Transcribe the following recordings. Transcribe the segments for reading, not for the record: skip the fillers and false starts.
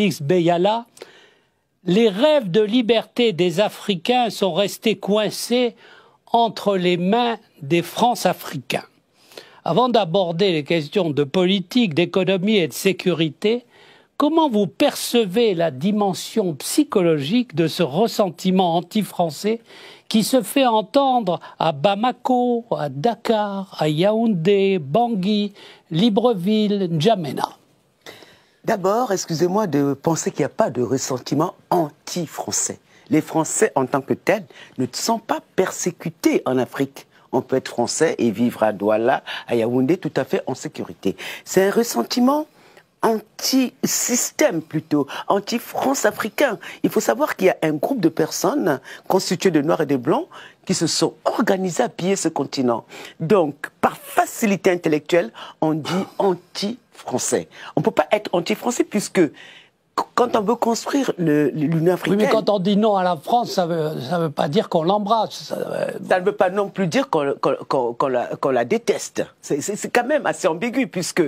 Félix Beyala, les rêves de liberté des Africains sont restés coincés entre les mains des France-Africains. Avant d'aborder les questions de politique, d'économie et de sécurité, comment vous percevez la dimension psychologique de ce ressentiment anti-français qui se fait entendre à Bamako, à Dakar, à Yaoundé, Bangui, Libreville, N'Djamena? D'abord, excusez-moi de penser qu'il n'y a pas de ressentiment anti-français. Les Français, en tant que tels, ne sont pas persécutés en Afrique. On peut être français et vivre à Douala, à Yaoundé, tout à fait en sécurité. C'est un ressentiment anti-système plutôt, anti-France africain. Il faut savoir qu'il y a un groupe de personnes constituées de Noirs et de Blancs qui se sont organisés à piller ce continent. Donc, par facilité intellectuelle, on dit anti-français. On ne peut pas être anti-français puisque quand on veut construire l'Union africaine... Oui, mais quand on dit non à la France, ça veut pas dire qu'on l'embrasse. Ça ne veut pas non plus dire qu'on la déteste. C'est quand même assez ambigu, puisque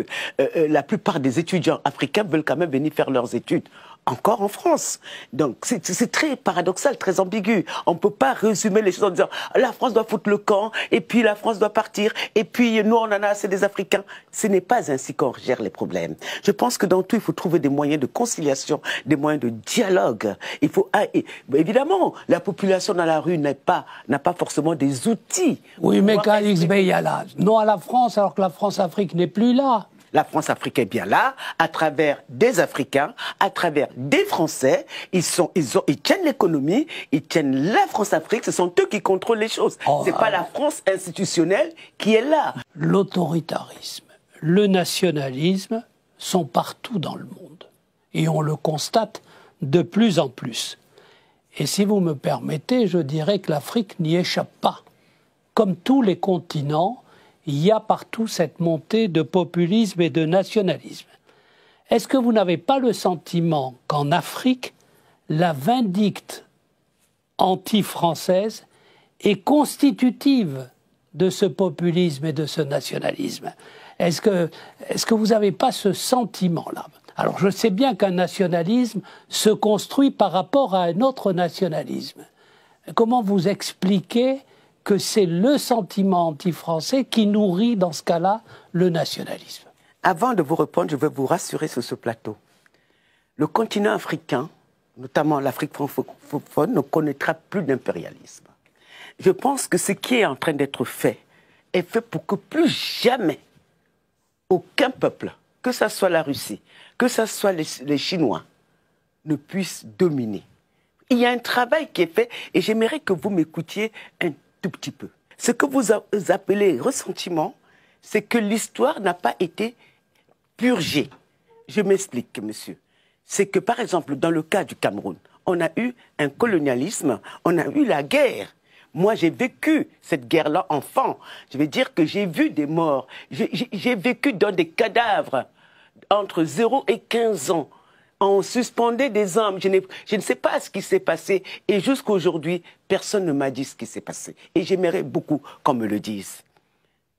la plupart des étudiants africains veulent quand même venir faire leurs études encore en France. Donc c'est très paradoxal, très ambigu. On ne peut pas résumer les choses en disant la France doit foutre le camp, et puis la France doit partir, et puis nous on en a assez des Africains. Ce n'est pas ainsi qu'on gère les problèmes. Je pense que dans tout, il faut trouver des moyens de conciliation, des moyens de dialogue. Il faut évidemment, la population dans la rue n'a pas forcément des outils. Oui, mais Félix Beyala, non à la France alors que la France-Afrique n'est plus là. La France-Afrique est bien là, à travers des Africains, à travers des Français. Ils tiennent l'économie, ils tiennent la France-Afrique. Ce sont eux qui contrôlent les choses. C'est pas la France institutionnelle qui est là. L'autoritarisme, le nationalisme sont partout dans le monde. Et on le constate de plus en plus. Et si vous me permettez, je dirais que l'Afrique n'y échappe pas. Comme tous les continents, il y a partout cette montée de populisme et de nationalisme. Est-ce que vous n'avez pas le sentiment qu'en Afrique, la vindicte anti-française est constitutive de ce populisme et de ce nationalisme? Est-ce que vous n'avez pas ce sentiment-là? Alors je sais bien qu'un nationalisme se construit par rapport à un autre nationalisme. Comment vous expliquez que c'est le sentiment anti-français qui nourrit, dans ce cas-là, le nationalisme? Avant de vous répondre, je veux vous rassurer sur ce plateau. Le continent africain, notamment l'Afrique francophone, ne connaîtra plus d'impérialisme. Je pense que ce qui est en train d'être fait est fait pour que plus jamais aucun peuple, que ce soit la Russie, que ce soit les Chinois, ne puisse dominer. Il y a un travail qui est fait et j'aimerais que vous m'écoutiez un tout petit peu. Ce que vous appelez ressentiment, c'est que l'histoire n'a pas été purgée. Je m'explique, monsieur. C'est que, par exemple, dans le cas du Cameroun, on a eu un colonialisme, on a eu la guerre. Moi, j'ai vécu cette guerre-là enfant. Je vais dire que j'ai vu des morts. J'ai vécu dans des cadavres entre 0 et 15 ans. On suspendait des hommes. Je ne sais pas ce qui s'est passé. Et jusqu'à aujourd'hui, personne ne m'a dit ce qui s'est passé. Et j'aimerais beaucoup qu'on me le dise.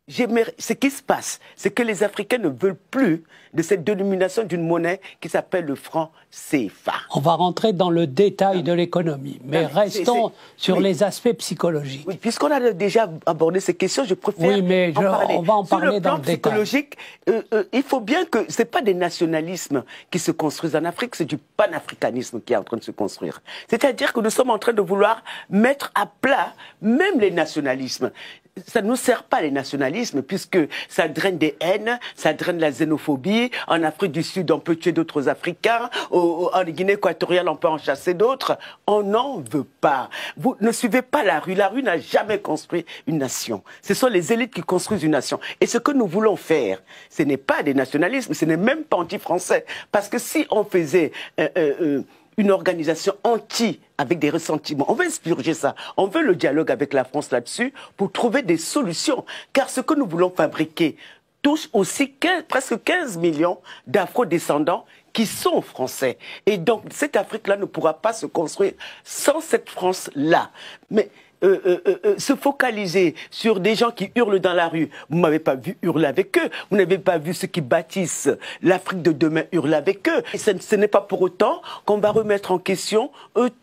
Ce qui se passe, c'est que les Africains ne veulent plus de cette dénomination d'une monnaie qui s'appelle le franc CFA. On va rentrer dans le détail de l'économie, mais restons sur les aspects psychologiques. Oui, puisqu'on a déjà abordé ces questions, je préfère on va en parler dans le détail. Psychologique, il faut bien que ce n'est pas des nationalismes qui se construisent en Afrique, c'est du panafricanisme qui est en train de se construire. C'est-à-dire que nous sommes en train de vouloir mettre à plat même les nationalismes. Ça ne nous sert pas les nationalismes puisque ça draine des haines, ça draine la xénophobie. En Afrique du Sud, on peut tuer d'autres Africains. En Guinée équatoriale, on peut en chasser d'autres. On n'en veut pas. Vous ne suivez pas la rue. La rue n'a jamais construit une nation. Ce sont les élites qui construisent une nation. Et ce que nous voulons faire, ce n'est pas des nationalismes, ce n'est même pas anti-français. Parce que si on faisait une organisation avec des ressentiments. On veut expurger ça. On veut le dialogue avec la France là-dessus pour trouver des solutions. Car ce que nous voulons fabriquer touche aussi presque 15 millions d'afro-descendants qui sont français. Et donc, cette Afrique-là ne pourra pas se construire sans cette France-là. Mais se focaliser sur des gens qui hurlent dans la rue. Vous m'avez pas vu hurler avec eux. Vous n'avez pas vu ceux qui bâtissent l'Afrique de demain hurler avec eux. Et ce n'est pas pour autant qu'on va remettre en question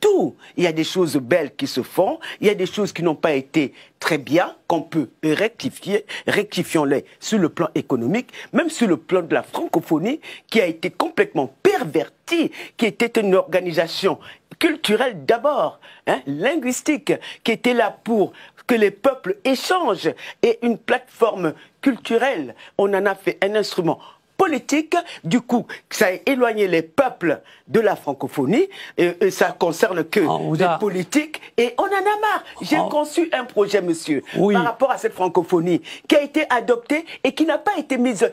tout. Il y a des choses belles qui se font. Il y a des choses qui n'ont pas été très bien, qu'on peut rectifier. Rectifions-les sur le plan économique, même sur le plan de la francophonie, qui a été complètement pervertie, qui était une organisation culturelle d'abord, linguistique, qui était là pour que les peuples échangent, et une plateforme culturelle. On en a fait un instrument politique, du coup, ça a éloigné les peuples de la francophonie, et ça concerne que les politiques, et on en a marre. J'ai conçu un projet, monsieur, par rapport à cette francophonie, qui a été adopté et qui n'a pas été mise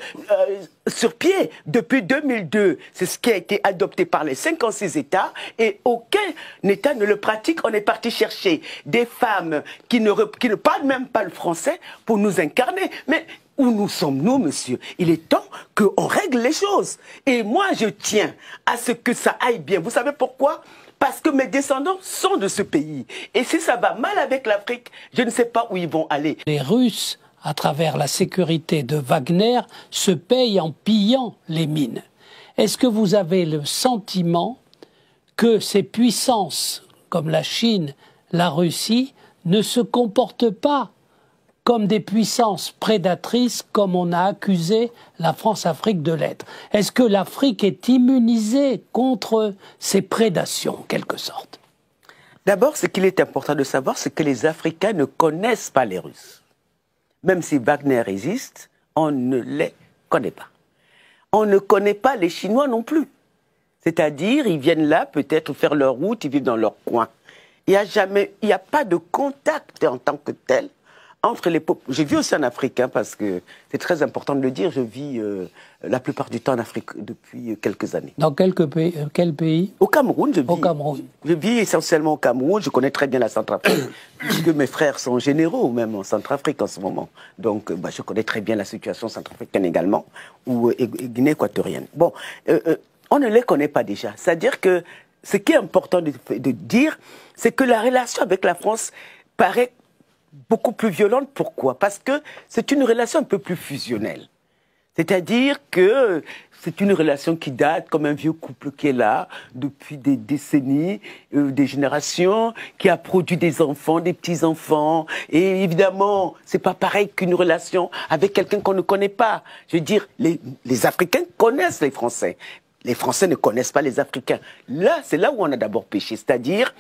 sur pied depuis 2002. C'est ce qui a été adopté par les 56 États, et aucun État ne le pratique. On est parti chercher des femmes qui ne parlent même pas le français pour nous incarner. Mais où nous sommes-nous, monsieur? Il est temps qu'on règle les choses. Et moi, je tiens à ce que ça aille bien. Vous savez pourquoi? Parce que mes descendants sont de ce pays. Et si ça va mal avec l'Afrique, je ne sais pas où ils vont aller. Les Russes, à travers la sécurité de Wagner, se payent en pillant les mines. Est-ce que vous avez le sentiment que ces puissances, comme la Chine, la Russie, ne se comportent pas comme des puissances prédatrices, comme on a accusé la France-Afrique de l'être? Est-ce que l'Afrique est immunisée contre ces prédations, en quelque sorte? D'abord, ce qu'il est important de savoir, c'est que les Africains ne connaissent pas les Russes. Même si Wagner existe, on ne les connaît pas. On ne connaît pas les Chinois non plus. C'est-à-dire, ils viennent là peut-être faire leur route, ils vivent dans leur coin. Il n'y a pas de contact en tant que tel entre les peuples. J'ai vu aussi en Afrique, parce que c'est très important de le dire, je vis la plupart du temps en Afrique depuis quelques années. Dans quel pays? Au Cameroun, je vis. Au Cameroun. Je vis essentiellement au Cameroun, je connais très bien la Centrafrique, puisque mes frères sont généraux même en Centrafrique en ce moment. Donc je connais très bien la situation centrafricaine également, ou Guinée équatorienne. Bon, on ne les connaît pas déjà. C'est-à-dire que ce qui est important de dire, c'est que la relation avec la France paraît beaucoup plus violente. Pourquoi? Parce que c'est une relation un peu plus fusionnelle. C'est-à-dire que c'est une relation qui date comme un vieux couple qui est là depuis des décennies, des générations, qui a produit des enfants, des petits-enfants. Et évidemment, c'est pas pareil qu'une relation avec quelqu'un qu'on ne connaît pas. Je veux dire, les Africains connaissent les Français. Les Français ne connaissent pas les Africains. Là, c'est là où on a d'abord péché. C'est-à-dire,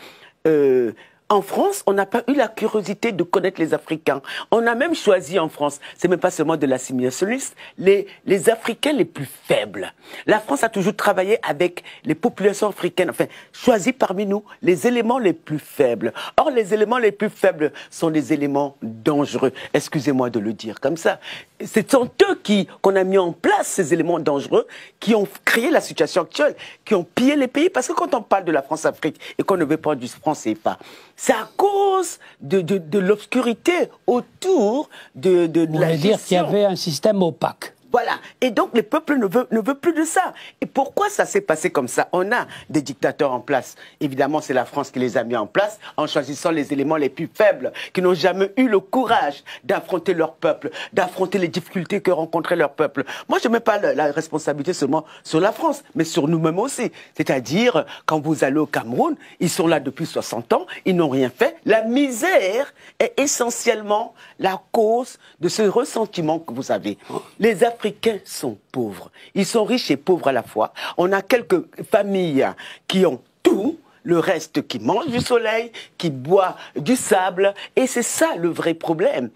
en France, on n'a pas eu la curiosité de connaître les Africains. On a même choisi en France, c'est même pas seulement de l'assimilationniste, les Africains les plus faibles. La France a toujours travaillé avec les populations africaines, enfin, choisi parmi nous les éléments les plus faibles. Or, les éléments les plus faibles sont des éléments dangereux. Excusez-moi de le dire comme ça. Ce sont eux qu'on a mis en place, ces éléments dangereux, qui ont créé la situation actuelle, qui ont pillé les pays. Parce que quand on parle de la France-Afrique et qu'on ne veut pas du franc CFA, c'est à cause de l'obscurité autour de la gestion. Vous voulez dire qu'il y avait un système opaque. Voilà. Et donc, les peuples ne veulent plus de ça. Et pourquoi ça s'est passé comme ça? On a des dictateurs en place. Évidemment, c'est la France qui les a mis en place en choisissant les éléments les plus faibles, qui n'ont jamais eu le courage d'affronter leur peuple, d'affronter les difficultés que rencontrait leur peuple. Moi, je ne mets pas la responsabilité seulement sur la France, mais sur nous-mêmes aussi. C'est-à-dire, quand vous allez au Cameroun, ils sont là depuis 60 ans, ils n'ont rien fait. La misère est essentiellement la cause de ce ressentiment que vous avez. Les Africains sont pauvres. Ils sont riches et pauvres à la fois. On a quelques familles qui ont tout, le reste qui mange du soleil, qui boit du sable. Et c'est ça le vrai problème.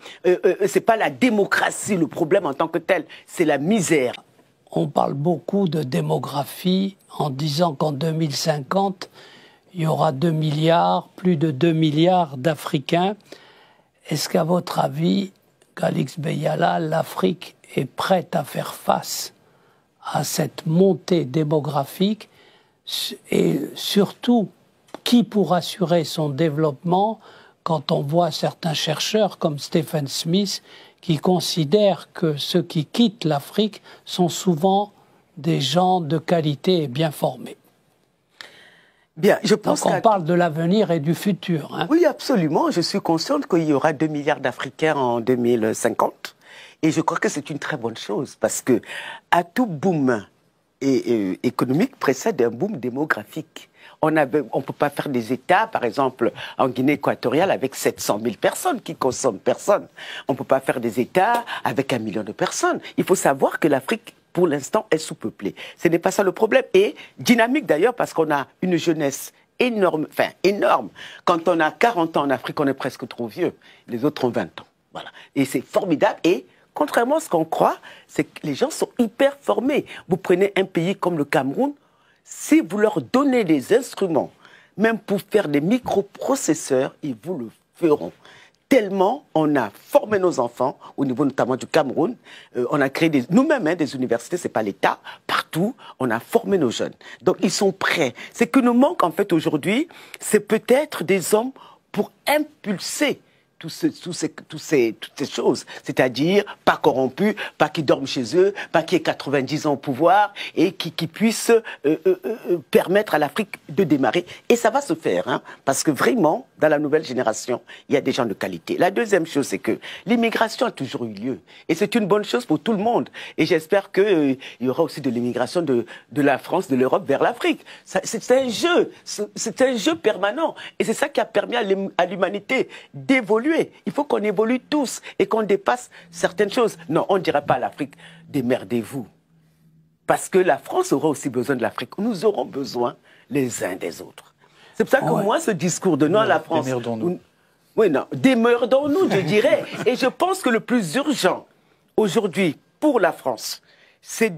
C'est pas la démocratie le problème en tant que tel, c'est la misère. On parle beaucoup de démographie en disant qu'en 2050, il y aura 2 milliards, plus de 2 milliards d'Africains. Est-ce qu'à votre avis, Calixte Beyala, l'Afrique est prête à faire face à cette montée démographique et surtout, qui pour assurer son développement quand on voit certains chercheurs comme Stephen Smith qui considèrent que ceux qui quittent l'Afrique sont souvent des gens de qualité et bien formés? Bien, je pense Donc on parle de l'avenir et du futur. Hein. Oui, absolument. Je suis consciente qu'il y aura 2 milliards d'Africains en 2050. Et je crois que c'est une très bonne chose parce que à tout boom économique précède un boom démographique. On ne peut pas faire des États, par exemple, en Guinée équatoriale, avec 700 000 personnes qui consomment personne. On ne peut pas faire des États avec 1 million de personnes. Il faut savoir que l'Afrique, pour l'instant, est sous-peuplée. Ce n'est pas ça le problème. Et dynamique d'ailleurs, parce qu'on a une jeunesse énorme, enfin énorme. Quand on a 40 ans en Afrique, on est presque trop vieux. Les autres ont 20 ans. Voilà. Et c'est formidable. Et contrairement à ce qu'on croit, c'est que les gens sont hyper formés. Vous prenez un pays comme le Cameroun, si vous leur donnez les instruments, même pour faire des microprocesseurs, ils vous le feront. Tellement on a formé nos enfants, au niveau notamment du Cameroun, on a créé nous-mêmes des universités, c'est pas l'État, partout, on a formé nos jeunes. Donc ils sont prêts. Ce que nous manque en fait aujourd'hui, c'est peut-être des hommes pour impulser toutes ces choses, c'est-à-dire pas corrompus, pas qui dorment chez eux, pas qui aient 90 ans au pouvoir et qui puissent permettre à l'Afrique de démarrer. Et ça va se faire, hein, parce que vraiment, dans la nouvelle génération, il y a des gens de qualité. La deuxième chose, c'est que l'immigration a toujours eu lieu. Et c'est une bonne chose pour tout le monde. Et j'espère qu'il y aura aussi de l'immigration de la France, de l'Europe vers l'Afrique. C'est un jeu. C'est un jeu permanent. Et c'est ça qui a permis à l'humanité d'évoluer. Il faut qu'on évolue tous et qu'on dépasse certaines choses. Non, on ne dira pas à l'Afrique, démerdez-vous. Parce que la France aura aussi besoin de l'Afrique. Nous aurons besoin les uns des autres. C'est pour ça que moi, ce discours de non à la France... Démerdons-nous. Oui, non, démerdons-nous, je dirais. Et je pense que le plus urgent aujourd'hui pour la France, c'est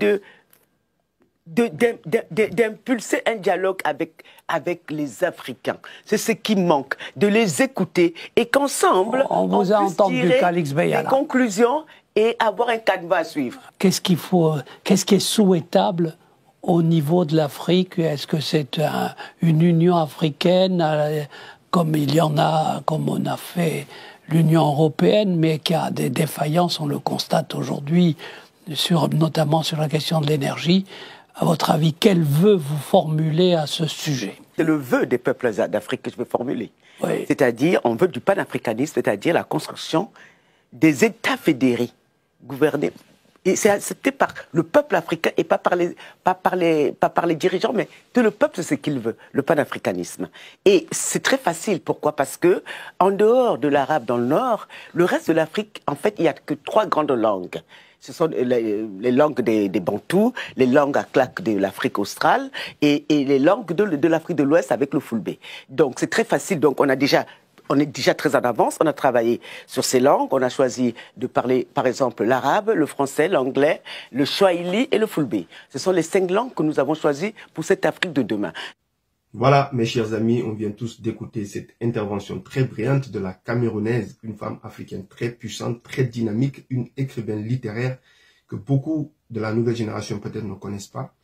d'impulser un dialogue avec les Africains. C'est ce qui manque, de les écouter et qu'ensemble, on vous a entendu, Calix Beyala, des conclusions et avoir un canevas à suivre. Qu'est-ce qui est souhaitable au niveau de l'Afrique? Est-ce que c'est une Union africaine, comme il y en a, comme on a fait l'Union européenne, mais qui a des défaillances, on le constate aujourd'hui, notamment sur la question de l'énergie? À votre avis, quel vœu vous formulez à ce sujet? C'est le vœu des peuples d'Afrique que je veux formuler. Oui. C'est-à-dire, on veut du panafricanisme, c'est-à-dire la construction des États fédérés, gouvernés. Et c'est accepté par le peuple africain et pas par les dirigeants, mais tout le peuple, c'est ce qu'il veut, le panafricanisme. Et c'est très facile. Pourquoi? Parce que, en dehors de l'arabe dans le nord, le reste de l'Afrique, en fait, il n'y a que 3 grandes langues. Ce sont les langues des Bantous, les langues à claque de l'Afrique australe et les langues de l'Afrique de l'Ouest avec le Fulbe. Donc c'est très facile. Donc on est déjà très en avance. On a travaillé sur ces langues. On a choisi de parler, par exemple, l'arabe, le français, l'anglais, le swahili et le Fulbe. Ce sont les 5 langues que nous avons choisies pour cette Afrique de demain. Voilà, mes chers amis, on vient tous d'écouter cette intervention très brillante de la Camerounaise, une femme africaine très puissante, très dynamique, une écrivaine littéraire que beaucoup de la nouvelle génération peut-être ne connaissent pas.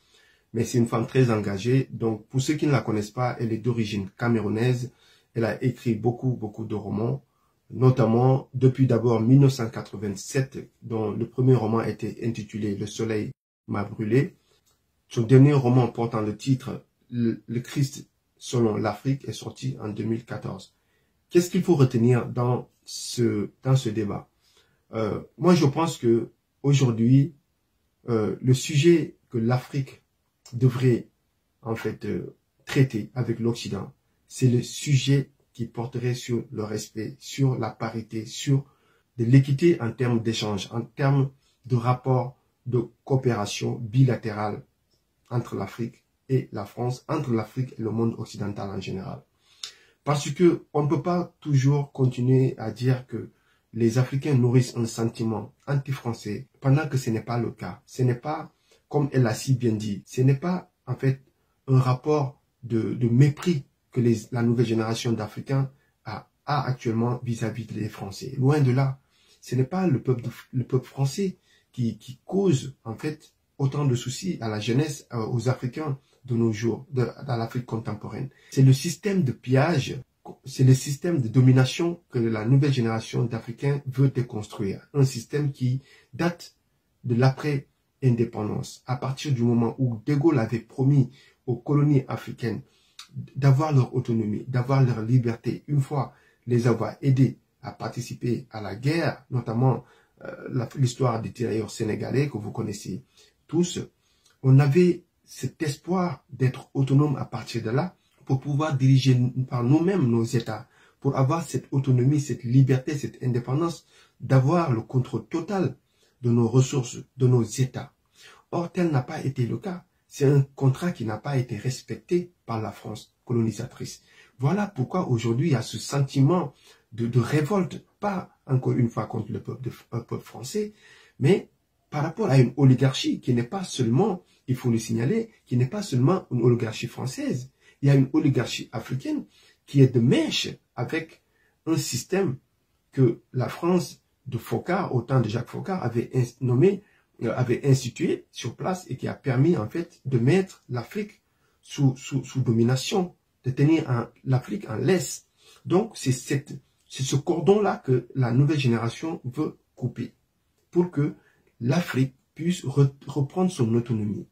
Mais c'est une femme très engagée. Donc, pour ceux qui ne la connaissent pas, elle est d'origine camerounaise. Elle a écrit beaucoup de romans, notamment depuis d'abord 1987, dont le premier roman était intitulé « Le soleil m'a brûlé ». Son dernier roman portant le titre le Christ selon l'Afrique est sorti en 2014. Qu'est-ce qu'il faut retenir dans ce débat? Moi, je pense que aujourd'hui, le sujet que l'Afrique devrait en fait traiter avec l'Occident, c'est le sujet qui porterait sur le respect, sur la parité, sur de l'équité en termes d'échange, en termes de rapport de coopération bilatérale entre l'Afrique et la France, entre l'Afrique et le monde occidental en général. Parce que on ne peut pas toujours continuer à dire que les Africains nourrissent un sentiment anti-français pendant que ce n'est pas le cas. Ce n'est pas, comme elle l'a si bien dit, ce n'est pas en fait un rapport de mépris que la nouvelle génération d'Africains a actuellement vis-à-vis des Français. Loin de là, ce n'est pas le peuple français qui cause en fait autant de soucis à la jeunesse, aux Africains de nos jours, dans l'Afrique contemporaine. C'est le système de pillage, c'est le système de domination que la nouvelle génération d'Africains veut déconstruire. Un système qui date de l'après-indépendance. À partir du moment où De Gaulle avait promis aux colonies africaines d'avoir leur autonomie, d'avoir leur liberté, une fois les avoir aidés à participer à la guerre, notamment l'histoire des tirailleurs sénégalais que vous connaissez tous, on avait cet espoir d'être autonome à partir de là pour pouvoir diriger par nous-mêmes nos États, pour avoir cette autonomie, cette liberté, cette indépendance, d'avoir le contrôle total de nos ressources, de nos États. Or, tel n'a pas été le cas. C'est un contrat qui n'a pas été respecté par la France colonisatrice. Voilà pourquoi aujourd'hui il y a ce sentiment de révolte, pas encore une fois contre le peuple français, mais par rapport à une oligarchie qui n'est pas seulement, il faut le signaler, qui n'est pas seulement une oligarchie française. Il y a une oligarchie africaine qui est de mèche avec un système que la France de Foccart, au temps de Jacques Foccart, avait institué sur place et qui a permis en fait de mettre l'Afrique sous domination, de tenir l'Afrique en laisse. Donc c'est ce cordon-là que la nouvelle génération veut couper pour que l'Afrique puisse reprendre son autonomie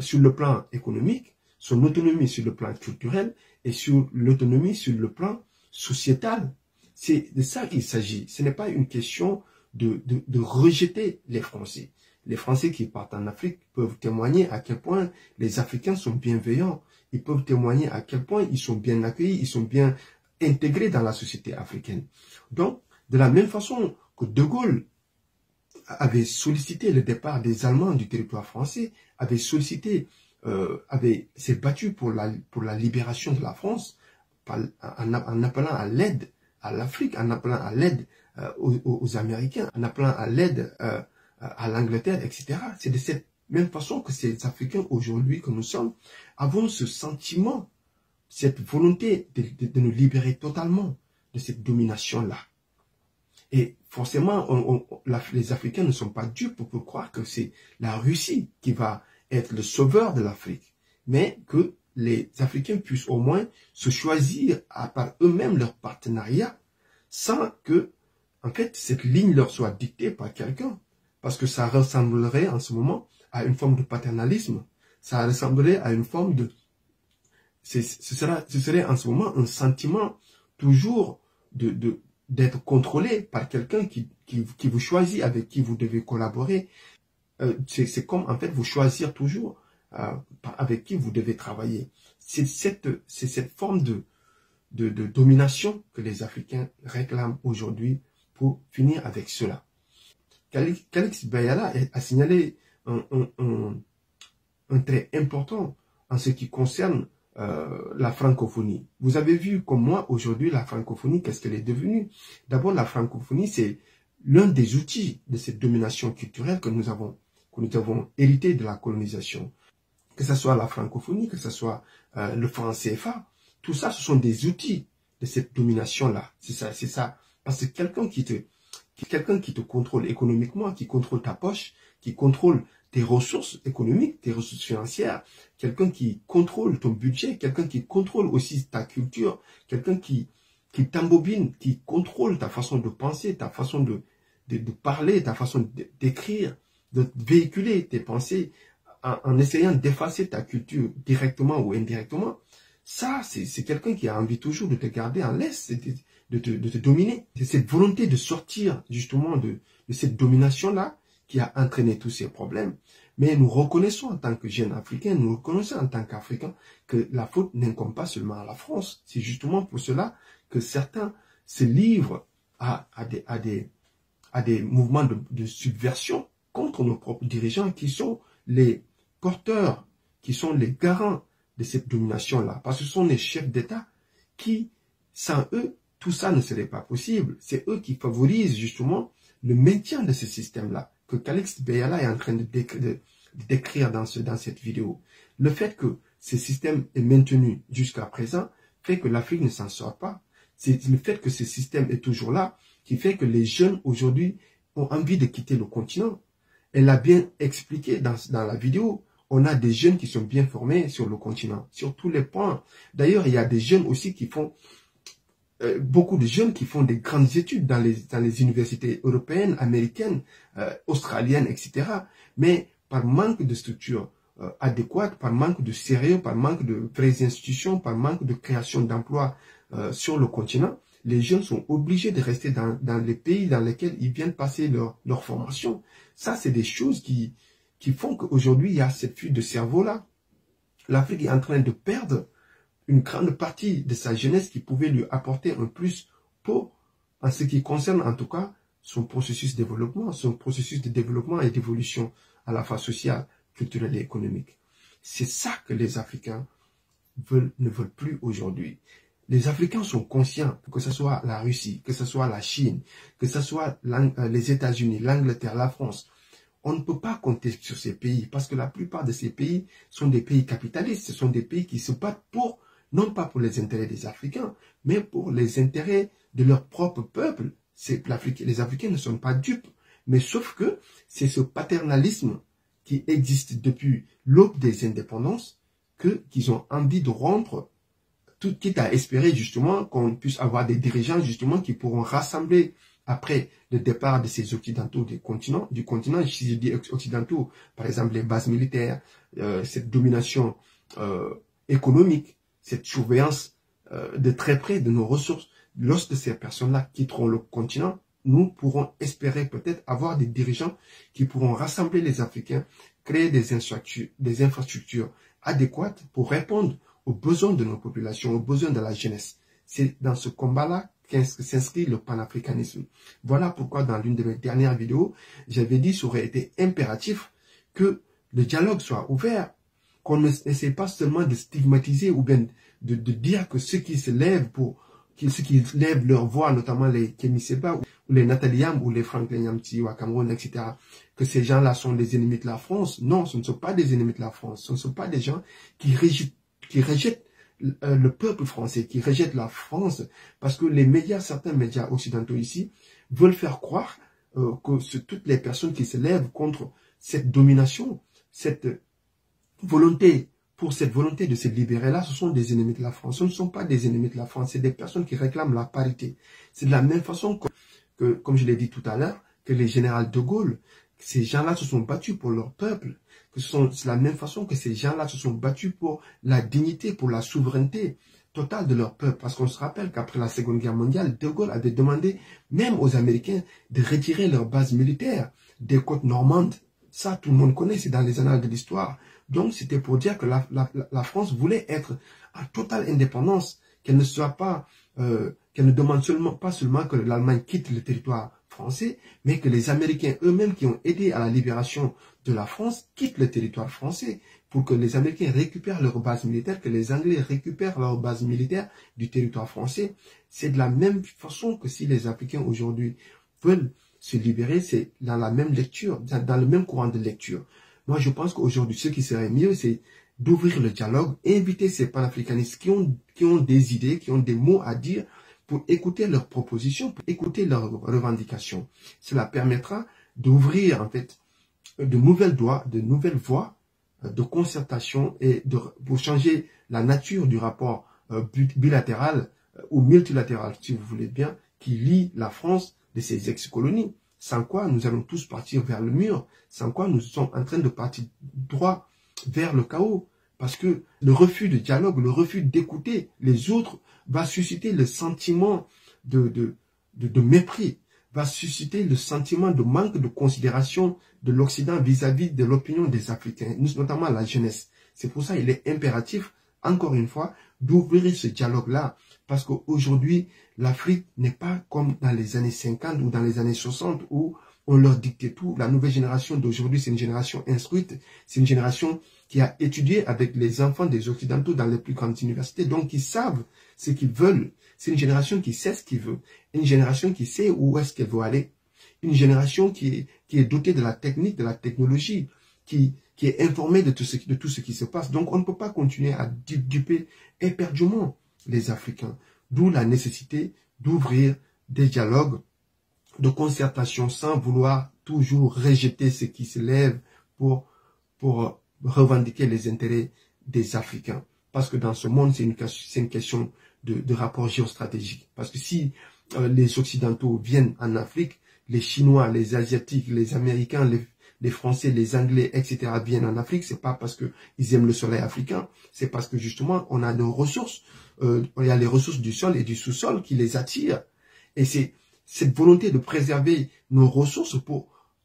sur le plan économique, son autonomie sur le plan culturel et sur l'autonomie sur le plan sociétal. C'est de ça qu'il s'agit. Ce n'est pas une question de rejeter les Français. Les Français qui partent en Afrique peuvent témoigner à quel point les Africains sont bienveillants. Ils peuvent témoigner à quel point ils sont bien accueillis, ils sont bien intégrés dans la société africaine. Donc, de la même façon que De Gaulle avait sollicité le départ des Allemands du territoire français, s'est battu pour la libération de la France en appelant à l'aide à l'Afrique, en appelant à l'aide aux Américains, en appelant à l'aide à l'Angleterre, etc. C'est de cette même façon que ces Africains aujourd'hui que nous sommes avons ce sentiment, cette volonté de nous libérer totalement de cette domination-là. Et forcément, les Africains ne sont pas dupes pour croire que c'est la Russie qui va être le sauveur de l'Afrique, mais que les Africains puissent au moins se choisir par eux-mêmes leur partenariat sans que, en fait, cette ligne leur soit dictée par quelqu'un. Parce que ça ressemblerait en ce moment à une forme de paternalisme. Ça ressemblerait à une forme de... Ce serait en ce moment un sentiment toujours d'être contrôlé par quelqu'un qui vous choisit, avec qui vous devez collaborer. C'est comme, en fait, vous choisir toujours avec qui vous devez travailler. C'est cette forme de domination que les Africains réclament aujourd'hui pour finir avec cela. Calix Bayala a signalé un trait important en ce qui concerne la francophonie. Vous avez vu comme moi aujourd'hui la francophonie, qu'est-ce qu'elle est devenue? D'abord, la francophonie, c'est l'un des outils de cette domination culturelle que nous avons hérité de la colonisation. Que ce soit la francophonie, que ce soit le franc CFA, tout ça, ce sont des outils de cette domination-là. C'est ça. Parce que quelqu'un qui te contrôle économiquement, qui contrôle ta poche, qui contrôle tes ressources économiques, tes ressources financières, quelqu'un qui contrôle ton budget, quelqu'un qui contrôle aussi ta culture, quelqu'un qui t'embobine, qui contrôle ta façon de penser, ta façon de parler, ta façon d'écrire, de véhiculer tes pensées, en essayant d'effacer ta culture directement ou indirectement. Ça, c'est quelqu'un qui a envie toujours de te garder en laisse, de te dominer. C'est cette volonté de sortir justement de cette domination-là qui a entraîné tous ces problèmes. Mais nous reconnaissons en tant que jeunes Africains, nous reconnaissons en tant qu'Africains que la faute n'incombe pas seulement à la France. C'est justement pour cela que certains se livrent à des mouvements de subversion contre nos propres dirigeants qui sont les porteurs, qui sont les garants de cette domination-là. Parce que ce sont les chefs d'État qui, sans eux, tout ça ne serait pas possible. C'est eux qui favorisent justement le maintien de ce système-là que Calix Bayala est en train de décrire dans cette vidéo. Le fait que ce système est maintenu jusqu'à présent fait que l'Afrique ne s'en sort pas. C'est le fait que ce système est toujours là qui fait que les jeunes aujourd'hui ont envie de quitter le continent. Elle l'a bien expliqué dans la vidéo. On a des jeunes qui sont bien formés sur le continent, sur tous les points. D'ailleurs, il y a des jeunes aussi qui font, beaucoup de jeunes qui font des grandes études dans les universités européennes, américaines, australiennes, etc. Mais par manque de structure adéquate, par manque de sérieux, par manque de vraies institutions, par manque de création d'emplois sur le continent, les jeunes sont obligés de rester dans les pays dans lesquels ils viennent passer leur formation. Ça, c'est des choses qui font qu'aujourd'hui, il y a cette fuite de cerveau-là. L'Afrique est en train de perdre une grande partie de sa jeunesse qui pouvait lui apporter un plus pour, en ce qui concerne en tout cas, son processus de développement et d'évolution à la fois sociale, culturelle et économique. C'est ça que les Africains ne veulent plus aujourd'hui. Les Africains sont conscients, que ce soit la Russie, que ce soit la Chine, que ce soit les États-Unis, l'Angleterre, la France. On ne peut pas compter sur ces pays parce que la plupart de ces pays sont des pays capitalistes. Ce sont des pays qui se battent pour, non pas pour les intérêts des Africains, mais pour les intérêts de leur propre peuple. Les Africains ne sont pas dupes. Mais sauf que c'est ce paternalisme qui existe depuis l'aube des indépendances qu'ils ont envie de rompre, tout quitte à espérer justement qu'on puisse avoir des dirigeants justement qui pourront rassembler après le départ de ces occidentaux du continent, si je dis occidentaux, par exemple les bases militaires, cette domination économique, cette surveillance de très près de nos ressources. Lorsque ces personnes-là quitteront le continent, nous pourrons espérer peut-être avoir des dirigeants qui pourront rassembler les Africains, créer des infrastructures adéquates pour répondre aux besoins de nos populations, aux besoins de la jeunesse. C'est dans ce combat-là que s'inscrit le panafricanisme. Voilà pourquoi dans l'une de mes dernières vidéos, j'avais dit qu'il aurait été impératif que le dialogue soit ouvert, qu'on n'essaie pas seulement de stigmatiser ou bien de dire que ceux qui se lèvent ceux qui lèvent leur voix, notamment les Kémy Séba ou les Nathalie Yamb ou les Franklin Nyamti ou à Cameroun, etc., que ces gens-là sont des ennemis de la France. Non, ce ne sont pas des ennemis de la France. Ce ne sont pas des gens qui rejettent le peuple français, qui rejettent la France, parce que certains médias occidentaux ici, veulent faire croire que toutes les personnes qui se lèvent contre cette domination, cette volonté de se libérer là, ce sont des ennemis de la France. Ce ne sont pas des ennemis de la France, c'est des personnes qui réclament la parité. C'est de la même façon que comme je l'ai dit tout à l'heure, que les généraux de Gaulle, ces gens-là se sont battus pour leur peuple. C'est la même façon que ces gens-là se sont battus pour la dignité, pour la souveraineté totale de leur peuple. Parce qu'on se rappelle qu'après la Seconde Guerre mondiale, de Gaulle avait demandé même aux Américains de retirer leurs bases militaires des côtes normandes. Ça, tout le monde connaît, c'est dans les annales de l'histoire. Donc, c'était pour dire que la France voulait être en totale indépendance, qu'elle ne soit pas, qu'elle ne demande pas seulement que l'Allemagne quitte le territoire français, mais que les Américains eux-mêmes qui ont aidé à la libération de la France quittent le territoire français pour que les Américains récupèrent leurs bases militaires, que les Anglais récupèrent leurs bases militaires du territoire français. C'est de la même façon que si les Africains aujourd'hui veulent se libérer, c'est dans la même lecture, dans le même courant de lecture. Moi, je pense qu'aujourd'hui, ce qui serait mieux, c'est d'ouvrir le dialogue, inviter ces panafricanistes qui ont des idées, qui ont des mots à dire, pour écouter leurs propositions, pour écouter leurs revendications. Cela permettra d'ouvrir, en fait, de nouvelles voies de concertation et pour changer la nature du rapport bilatéral ou multilatéral, si vous voulez bien, qui lie la France de ses ex-colonies. Sans quoi nous allons tous partir vers le mur, sans quoi nous sommes en train de partir droit vers le chaos. Parce que le refus de dialogue, le refus d'écouter les autres va susciter le sentiment de mépris, va susciter le sentiment de manque de considération de l'Occident vis-à-vis de l'opinion des Africains, notamment la jeunesse. C'est pour ça qu'il est impératif, encore une fois, d'ouvrir ce dialogue-là. Parce qu'aujourd'hui, l'Afrique n'est pas comme dans les années 50 ou dans les années 60 où on leur dictait tout. La nouvelle génération d'aujourd'hui, c'est une génération instruite. C'est une génération qui a étudié avec les enfants des Occidentaux dans les plus grandes universités. Donc, ils savent ce qu'ils veulent. C'est une génération qui sait ce qu'il veut. Une génération qui sait où est-ce qu'elle veut aller. Une génération qui est dotée de la technique, de la technologie, qui est informée de tout ce qui se passe. Donc, on ne peut pas continuer à duper éperdument les Africains. D'où la nécessité d'ouvrir des dialogues de concertation sans vouloir toujours rejeter ceux qui se lèvent pour revendiquer les intérêts des Africains. Parce que dans ce monde, c'est une question de rapport géostratégique. Parce que si les Occidentaux viennent en Afrique, les Chinois, les Asiatiques, les Américains, les Français, les Anglais, etc. viennent en Afrique, c'est pas parce qu'ils aiment le soleil africain, c'est parce que justement, on a nos ressources, il y a les ressources du sol et du sous-sol qui les attirent. Et c'est cette volonté de préserver nos ressources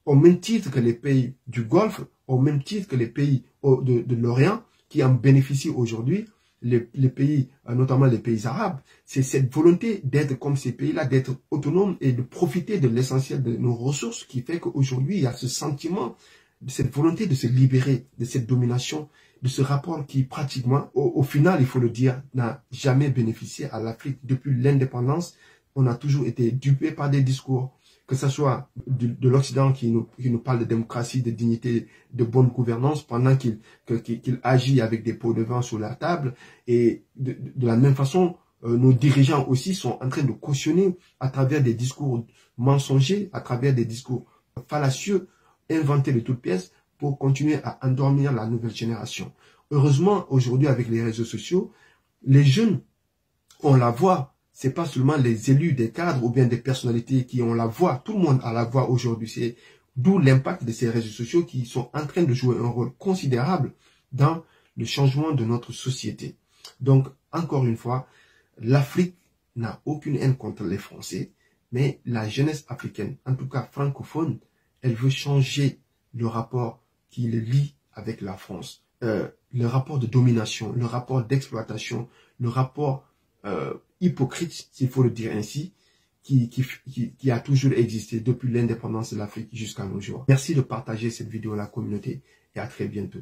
au même titre que les pays du Golfe, au même titre que les pays de l'Orient, qui en bénéficient aujourd'hui, les pays, notamment les pays arabes, c'est cette volonté d'être comme ces pays-là, d'être autonomes et de profiter de l'essentiel de nos ressources qui fait qu'aujourd'hui, il y a ce sentiment, cette volonté de se libérer de cette domination, de ce rapport qui pratiquement, au final, il faut le dire, n'a jamais bénéficié à l'Afrique. Depuis l'indépendance, on a toujours été dupé par des discours, que ce soit de l'Occident qui nous parle de démocratie, de dignité, de bonne gouvernance, pendant qu'il agit avec des pots de vin sur la table. Et de la même façon, nos dirigeants aussi sont en train de cautionner à travers des discours mensongers, à travers des discours fallacieux, inventés de toutes pièces, pour continuer à endormir la nouvelle génération. Heureusement, aujourd'hui, avec les réseaux sociaux, les jeunes, on la voit. C'est pas seulement les élus, des cadres ou bien des personnalités qui ont la voix. Tout le monde a la voix aujourd'hui. C'est d'où l'impact de ces réseaux sociaux qui sont en train de jouer un rôle considérable dans le changement de notre société. Donc, encore une fois, l'Afrique n'a aucune haine contre les Français, mais la jeunesse africaine, en tout cas francophone, elle veut changer le rapport qui le lie avec la France. Le rapport de domination, le rapport d'exploitation, le rapport hypocrite, s'il faut le dire ainsi, qui a toujours existé depuis l'indépendance de l'Afrique jusqu'à nos jours. Merci de partager cette vidéo à la communauté et à très bientôt.